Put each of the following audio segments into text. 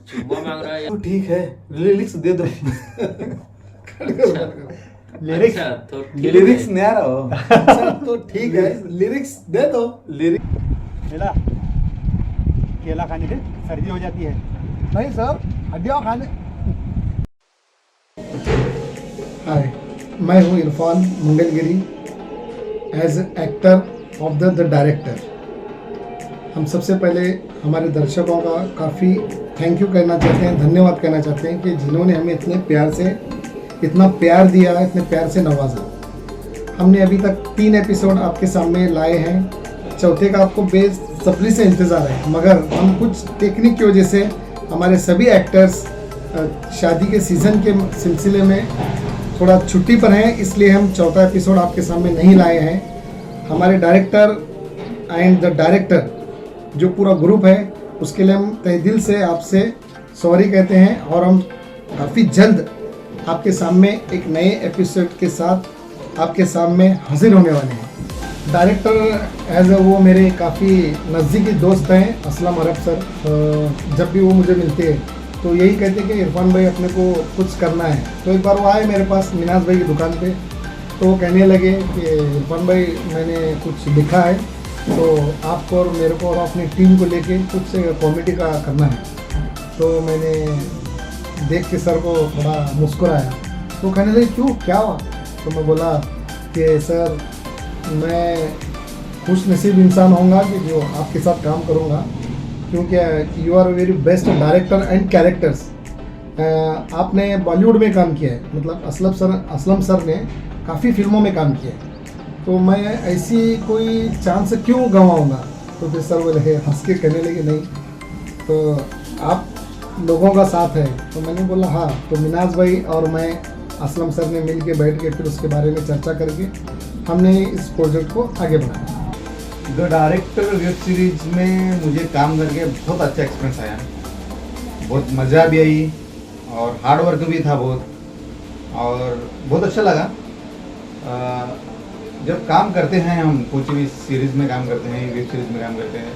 चुम्मा मांग रहा है तो ठीक है, लिरिक्स दे दो। लिरिक्स अच्छा, तो ठीक लिरिक्स है। नहीं आ रहा हो। अच्छा तो ठीक है, लिरिक्स दे दो। लिरिक्स केला केला खाने से सर्दी हो जाती है। नहीं सर, हड्डियाँ खाने। हाय, मैं हूँ Irfan Mangalgiri, as actor of the director. हम सबसे पहले हमारे दर्शकों का काफ़ी थैंक यू कहना चाहते हैं, धन्यवाद कहना चाहते हैं कि जिन्होंने हमें इतने प्यार से, इतना प्यार दिया, इतने प्यार से नवाजा। हमने अभी तक 3 एपिसोड आपके सामने लाए हैं, चौथे का आपको बेसब्री से इंतज़ार है, मगर हम कुछ टेक्निक की वजह से हमारे सभी एक्टर्स शादी के सीज़न के सिलसिले में थोड़ा छुट्टी पर हैं, इसलिए हम चौथा एपिसोड आपके सामने नहीं लाए हैं। हमारे डायरेक्टर एंड द डायरेक्टर जो पूरा ग्रुप है, उसके लिए हम तहे दिल से आपसे सॉरी कहते हैं, और हम काफ़ी जल्द आपके सामने एक नए एपिसोड के साथ आपके सामने हाजिर होने वाले हैं। डायरेक्टर एज वो मेरे काफ़ी नज़दीकी दोस्त हैं, असलम अरब सर। जब भी वो मुझे मिलते हैं तो यही कहते हैं कि इरफान भाई अपने को कुछ करना है। तो एक बार वो आए मेरे पास मिनाज भाई की दुकान पे, तो वो कहने लगे कि इरफान भाई मैंने कुछ लिखा है, तो आपको और मेरे को और अपनी टीम को लेके कुछ कॉमेडी का करना है। तो मैंने देख के सर को थोड़ा मुस्कुराया, तो कहने लगे क्यों, क्या हुआ? तो मैं बोला कि सर मैं खुश नसीब इंसान होऊंगा कि जो आपके साथ काम करूंगा, क्योंकि you are very best director and characters. आपने बॉलीवुड में काम किया है, मतलब असलम सर ने काफ़ी फिल्मों में काम किया है, तो मैं ऐसी कोई चांस क्यों गंवाऊंगा? तो फिर सर बोले, हंस के कहने लगे नहीं तो आप लोगों का साथ है। तो मैंने बोला हाँ। तो मिनाज भाई और मैं, असलम सर ने मिल के बैठ के फिर उसके बारे में चर्चा करके हमने इस प्रोजेक्ट को आगे बढ़ाया। द डायरेक्टर वेब सीरीज में मुझे काम करके बहुत अच्छा एक्सपीरियंस आया, बहुत मज़ा भी आई और हार्ड वर्क भी था बहुत, और बहुत अच्छा लगा। जब काम करते हैं हम, कुछ भी सीरीज़ में काम करते हैं, वेब सीरीज़ में काम करते हैं,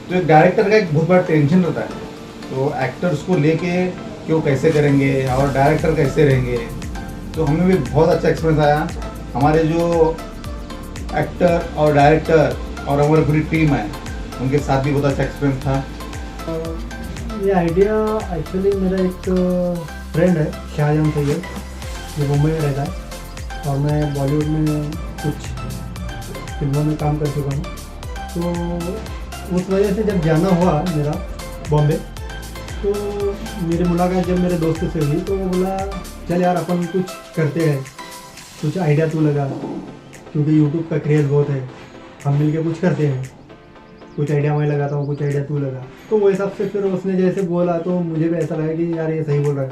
तो एक डायरेक्टर का एक बहुत बड़ा टेंशन रहता है। तो एक्टर्स को लेके क्यों कैसे करेंगे और डायरेक्टर कैसे रहेंगे, तो हमें भी बहुत अच्छा एक्सपीरियंस आया। हमारे जो एक्टर और डायरेक्टर और हमारी पूरी टीम है, उनके साथ भी बहुत अच्छा एक्सपीरियंस था। ये आइडिया एक्चुअली मेरा एक फ्रेंड है शाहजहां सैयद, जो मुंबई में रहता है, और मैं बॉलीवुड में कुछ फिल्मों में काम कर चुका हूँ। तो उस वजह से जब जाना हुआ मेरा बॉम्बे, तो मेरी मुलाकात जब मेरे दोस्त से हुई, तो वो बोला चल यार अपन कुछ करते हैं, कुछ आइडिया तू लगा, क्योंकि यूट्यूब का क्रेज़ बहुत है, हम मिल के कुछ करते हैं, कुछ आइडिया मैं लगाता हूँ, कुछ आइडिया तू लगा। तो वो हिसाब से फिर उसने जैसे बोला, तो मुझे भी ऐसा लगा कि यार ये सही बोल रहा है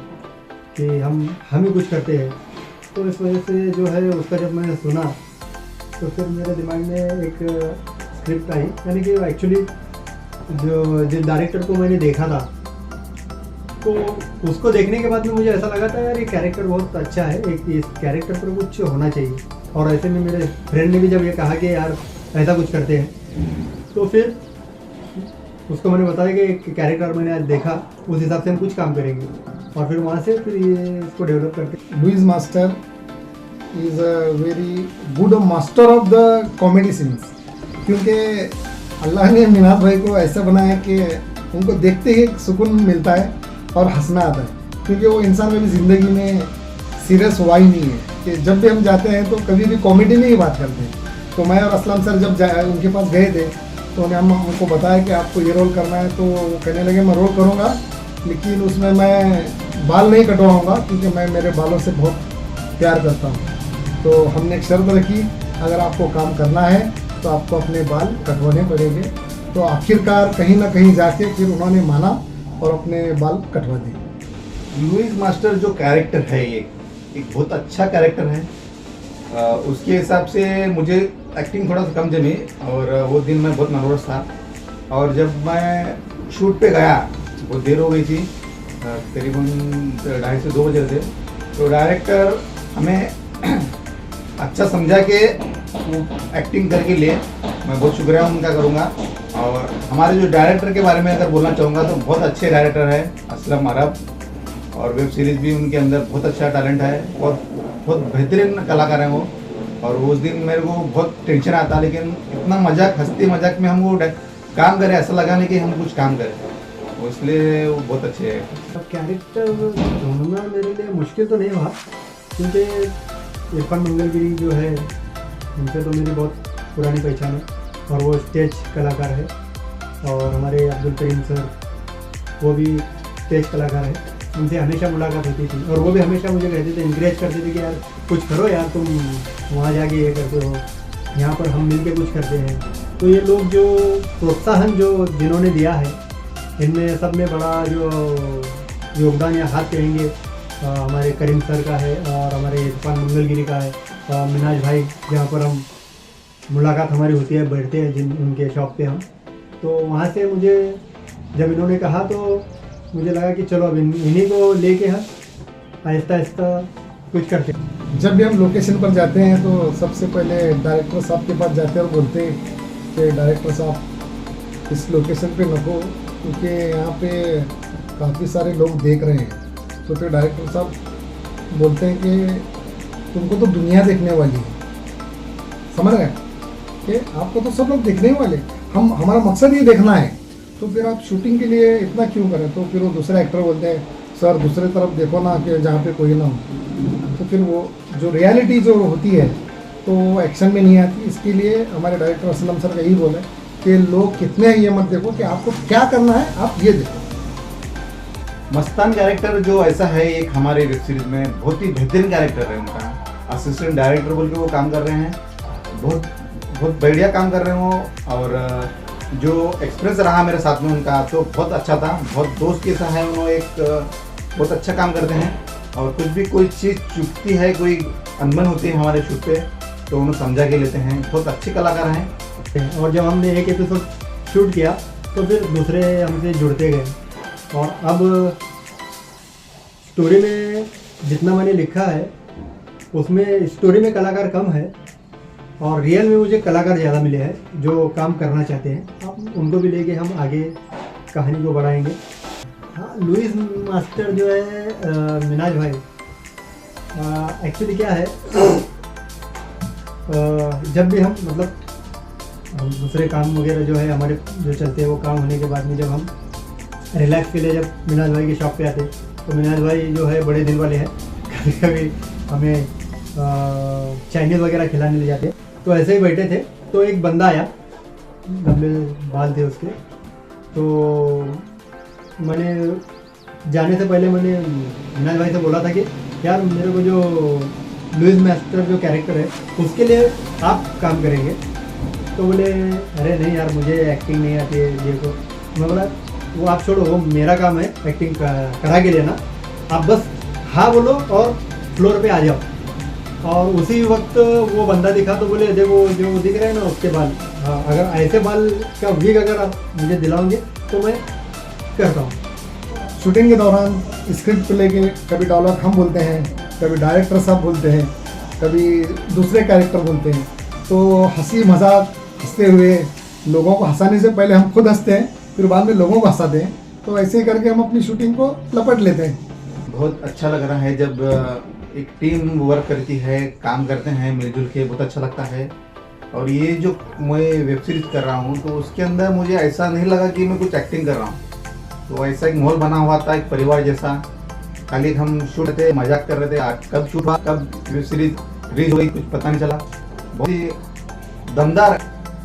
कि हम ही कुछ करते हैं। तो इस वजह से जो है उसका जब मैंने सुना, तो फिर मेरे दिमाग में एक स्क्रिप्ट आई, यानी कि एक्चुअली जिस डायरेक्टर को मैंने देखा था, तो उसको देखने के बाद में मुझे ऐसा लगा था यार ये कैरेक्टर बहुत अच्छा है, एक इस कैरेक्टर पर कुछ होना चाहिए। और ऐसे में मेरे फ्रेंड ने भी जब ये कहा कि यार ऐसा कुछ करते हैं, तो फिर उसको मैंने बताया कि एक कैरेक्टर मैंने आज देखा, उस हिसाब से हम कुछ काम करेंगे, और फिर वहाँ से फिर ये इसको डेवलप करके। Louis master is a very good master of the comedy scenes, क्योंकि अल्लाह ने मिनाज भाई को ऐसा बनाया कि उनको देखते ही सुकून मिलता है और हंसना आता है, क्योंकि वो इंसान कभी ज़िंदगी में सीरियस हुआ ही नहीं है कि जब भी हम जाते हैं तो कभी भी कॉमेडी में ही बात करते हैं। तो मैं और असलम सर जब उनके पास गए थे, तो उन्हें हमको बताया कि आपको ये रोल करना है, तो वो कहने लगे मैं रोल करूँगा, लेकिन उसमें मैं बाल नहीं कटवाऊँगा, क्योंकि मैं मेरे बालों से बहुत प्यार करता हूँ। तो हमने एक शर्त रखी, अगर आपको काम करना है तो आपको अपने बाल कटवाने पड़ेंगे। तो आखिरकार कहीं ना कहीं जाके फिर उन्होंने माना और अपने बाल कटवा दिए। लुइस मास्टर जो कैरेक्टर है, ये एक बहुत अच्छा कैरेक्टर है। उसके हिसाब से मुझे एक्टिंग थोड़ा सा कम जमी, और वो दिन मैं बहुत नर्वस था, और जब मैं शूट पे गया बहुत देर हो गई थी, करीबन 2:30 से 2 बजे थे। तो डायरेक्टर हमें अच्छा समझा के वो एक्टिंग करके लिए, मैं बहुत शुक्रिया उनका करूँगा। और हमारे जो डायरेक्टर के बारे में अगर बोलना चाहूँगा तो बहुत अच्छे डायरेक्टर है असलम अरब, और वेब सीरीज़ भी उनके अंदर बहुत अच्छा टैलेंट है और बहुत बेहतरीन कलाकार हैं वो। और उस दिन मेरे को बहुत टेंशन आता, लेकिन इतना मजाक हंसते मजाक में हम वो काम करें, ऐसा लगा नहीं कि हम कुछ काम करें, तो इसलिए वो बहुत अच्छे हैं। कैरेक्टर ढूंढना मेरे लिए मुश्किल तो नहीं हुआ, क्योंकि इरफान मंगलगिरी जो है उनसे तो मेरी बहुत पुरानी पहचान है और वो स्टेज कलाकार है। और हमारे अब्दुल करीम सर वो भी स्टेज कलाकार है, उनसे हमेशा मुलाकात होती थी और वो भी हमेशा मुझे कहते थे, इंकरेज करते थे कि यार कुछ करो यार, तुम वहाँ जाके ये करते हो, यहाँ पर हम मिलके कुछ करते हैं। तो ये लोग जो प्रोत्साहन जो जिन्होंने दिया है, इनमें सब में बड़ा जो योगदान या हाथ कहेंगे हमारे करीम सर का है और हमारे इरफान मंगलगिरी का है और मिनाज भाई, जहाँ पर हम मुलाकात हमारी होती है, बैठते हैं जिन उनके शॉप पे हम। तो वहाँ से मुझे जब इन्होंने कहा तो मुझे लगा कि चलो अब इन्हीं को लेके हम आहिस्ता आहिस्ता कुछ करते हैं। जब भी हम लोकेशन पर जाते हैं तो सबसे पहले डायरेक्टर साहब के पास जाते हैं और बोलते हैं कि डायरेक्टर साहब इस लोकेशन पे नको, क्योंकि यहाँ पे काफ़ी सारे लोग देख रहे हैं। तो फिर डायरेक्टर साहब बोलते हैं कि तुमको तो दुनिया देखने वाली है, समझ गए कि आपको तो सब लोग देखने ही वाले, हम हमारा मकसद ये देखना है, तो फिर आप शूटिंग के लिए इतना क्यों करें। तो फिर वो दूसरे एक्टर बोलते हैं सर दूसरे तरफ देखो ना कि जहाँ पे कोई ना हो। तो फिर वो जो रियलिटी जो होती है तो वो एक्शन में नहीं आती। इसके लिए हमारे डायरेक्टर असलम सर का यही बोले कि लोग कितने हैं ये मत देखो, कि आपको क्या करना है आप ये देखो। मस्तान कैरेक्टर जो ऐसा है, एक हमारे वेब सीरीज में बहुत ही बेहतरीन कैरेक्टर है उनका। असिस्टेंट डायरेक्टर बोल के वो काम कर रहे हैं, बहुत बहुत बढ़िया काम कर रहे हैं वो। और जो एक्सपीरियंस रहा मेरे साथ में उनका तो बहुत अच्छा था, बहुत दोस्त जैसा है। उन्होंने एक बहुत अच्छा काम करते हैं और कुछ भी कोई चीज़ चुकती है, कोई अनबन होती है हमारे शूट पे तो उन्हें समझा के लेते हैं। बहुत अच्छे कलाकार हैं। और जब हमने एक एपिसोड शूट किया तो फिर दूसरे हमसे जुड़ते गए और अब स्टोरी में जितना मैंने लिखा है उसमें स्टोरी में कलाकार कम है और रियल में मुझे कलाकार ज़्यादा मिले हैं जो काम करना चाहते हैं। अब उनको भी लेके हम आगे कहानी को बढ़ाएंगे। हाँ, लुइस मास्टर जो है मिनाज भाई, एक्चुअली क्या है, जब भी हम मतलब हम दूसरे काम वगैरह जो है हमारे जो चलते हैं वो काम होने के बाद में जब हम रिलैक्स के लिए जब मिनाज भाई की शॉप पे आते तो मिनाज भाई जो है बड़े दिल वाले हैं, कभी कभी हमें चाइनीज़ वगैरह खिलाने ले जाते। तो ऐसे ही बैठे थे तो एक बंदा आया, लंबे बाल थे उसके। तो मैंने जाने से पहले मैंने मिनाज भाई से बोला था कि यार मेरे को जो लुइस मास्टर जो कैरेक्टर है उसके लिए आप काम करेंगे। तो बोले अरे नहीं यार मुझे एक्टिंग नहीं आती है ये को। मैं बोला वो आप छोड़ो, वो मेरा काम है एक्टिंग करा के लेना, आप बस हाँ बोलो और फ्लोर पे आ जाओ। और उसी वक्त वो बंदा दिखा तो बोले देखो जो दिख रहे हैं ना उसके बाल, हाँ अगर ऐसे बाल का विग अगर आप मुझे दिलाओगे तो मैं करता हूँ। शूटिंग के दौरान स्क्रिप्ट को लेके कभी डायलॉग हम बोलते हैं, कभी डायरेक्टर साहब बोलते हैं, कभी दूसरे कैरेक्टर बोलते हैं। तो हंसी मजाक हंसते हुए लोगों को हंसाने से पहले हम खुद हंसते हैं, फिर बाद में लोगों को हंसाते हैं। तो ऐसे ही करके हम अपनी शूटिंग को लपट लेते हैं। बहुत अच्छा लग रहा है जब एक टीम वर्क करती है, काम करते हैं मिलजुल के, बहुत अच्छा लगता है। और ये जो मैं वेब सीरीज कर रहा हूँ तो उसके अंदर मुझे ऐसा नहीं लगा कि मैं कुछ एक्टिंग कर रहा हूँ। तो ऐसा एक माहौल बना हुआ था, एक परिवार जैसा। खाली हम शूट थे, मजाक कर रहे थे, कब शूट हुआ कब वेब सीरीज रिलीज हुई कुछ पता नहीं चला। बहुत ही दमदार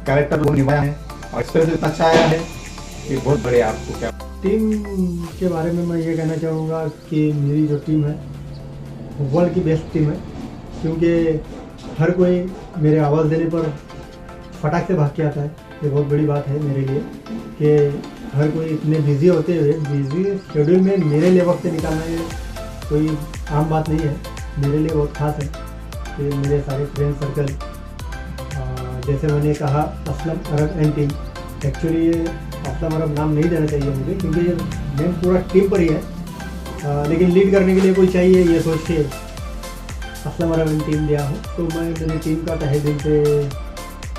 कैरेक्टर वो निभाया है और एक्सपीरियंस इतना अच्छा आया है कि बहुत बढ़िया। आपको क्या टीम के बारे में मैं ये कहना चाहूँगा कि मेरी जो टीम है वर्ल्ड की बेस्ट टीम है, क्योंकि हर कोई मेरे आवाज़ देने पर फटाक से भाग के आता है। ये बहुत बड़ी बात है मेरे लिए कि हर कोई इतने बिजी होते हुए बिजी शेड्यूल में मेरे लिए वक्त निकालना ये कोई आम बात नहीं है। मेरे लिए बहुत खास है कि मेरे सारे फ्रेंड सर्कल, जैसे मैंने कहा Aslam Arab and team, actually ये असलम अरब नाम नहीं देना चाहिए मुझे क्योंकि ये नेम पूरा टीम पर ही है, लेकिन लीड करने के लिए कोई चाहिए ये सोच के असलम अरब एंड टीम दिया हूँ। तो मैं मेरी टीम का तहे दिल से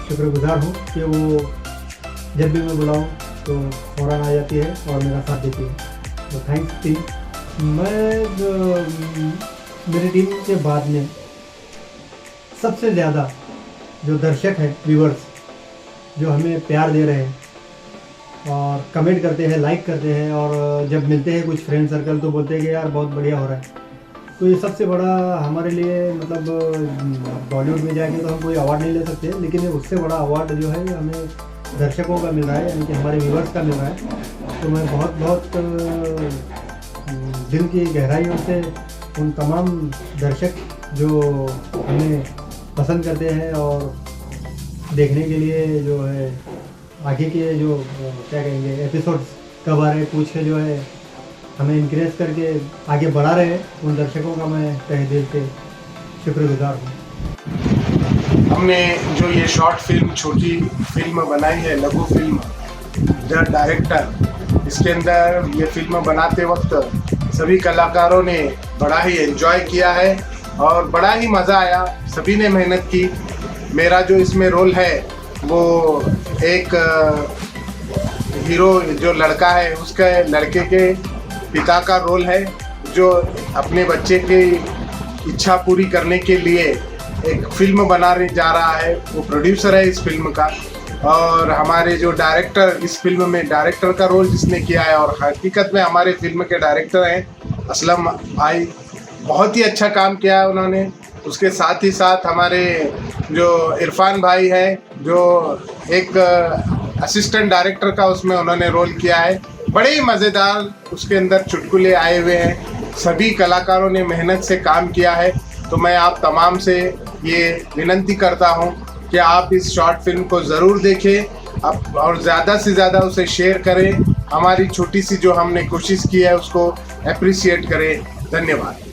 शुक्रगुजार हूँ कि वो जब भी मैं बुलाऊँ तो फ़ौरन आ जाती है और मेरा साथ देती है। तो थैंक्स टीम। मेरी टीम के बाद में सबसे ज़्यादा जो दर्शक हैं, व्यूअर्स, जो हमें प्यार दे रहे हैं और कमेंट करते हैं, लाइक करते हैं, और जब मिलते हैं कुछ फ्रेंड सर्कल तो बोलते हैं कि यार बहुत बढ़िया हो रहा है। तो ये सबसे बड़ा हमारे लिए, मतलब बॉलीवुड में जाके तो हम कोई अवार्ड नहीं ले सकते, लेकिन ये उससे बड़ा अवार्ड जो है हमें दर्शकों का मिल रहा है, यानी कि हमारे व्यूअर्स का मिल रहा है। तो मैं बहुत बहुत दिल की गहराइयों से उन तमाम दर्शक जो हमें पसंद करते हैं और देखने के लिए जो है आगे के जो क्या कहेंगे एपिसोड्स कब आ रहे पूछ के जो है हमें इंकरेज करके आगे बढ़ा रहे हैं, उन दर्शकों का मैं तहे दिल से शुक्रगुजार हूँ। हमने जो ये शॉर्ट फिल्म, छोटी फिल्म बनाई है, लघु फिल्म द डायरेक्टर, इसके अंदर ये फिल्म बनाते वक्त सभी कलाकारों ने बड़ा ही एंजॉय किया है और बड़ा ही मज़ा आया। सभी ने मेहनत की। मेरा जो इसमें रोल है वो एक हीरो जो लड़का है उसके लड़के के पिता का रोल है, जो अपने बच्चे की इच्छा पूरी करने के लिए एक फिल्म बनाने जा रहा है। वो प्रोड्यूसर है इस फिल्म का। और हमारे जो डायरेक्टर, इस फिल्म में डायरेक्टर का रोल जिसने किया है और हकीकत में हमारे फिल्म के डायरेक्टर हैं असलम भाई, बहुत ही अच्छा काम किया है उन्होंने। उसके साथ ही साथ हमारे जो इरफान भाई हैं, जो एक असिस्टेंट डायरेक्टर का उसमें उन्होंने रोल किया है। बड़े ही मज़ेदार उसके अंदर चुटकुले आए हुए हैं। सभी कलाकारों ने मेहनत से काम किया है। तो मैं आप तमाम से ये विनती करता हूँ कि आप इस शॉर्ट फिल्म को ज़रूर देखें आप और ज़्यादा से ज़्यादा उसे शेयर करें। हमारी छोटी सी जो हमने कोशिश की है उसको अप्रिशिएट करें। धन्यवाद।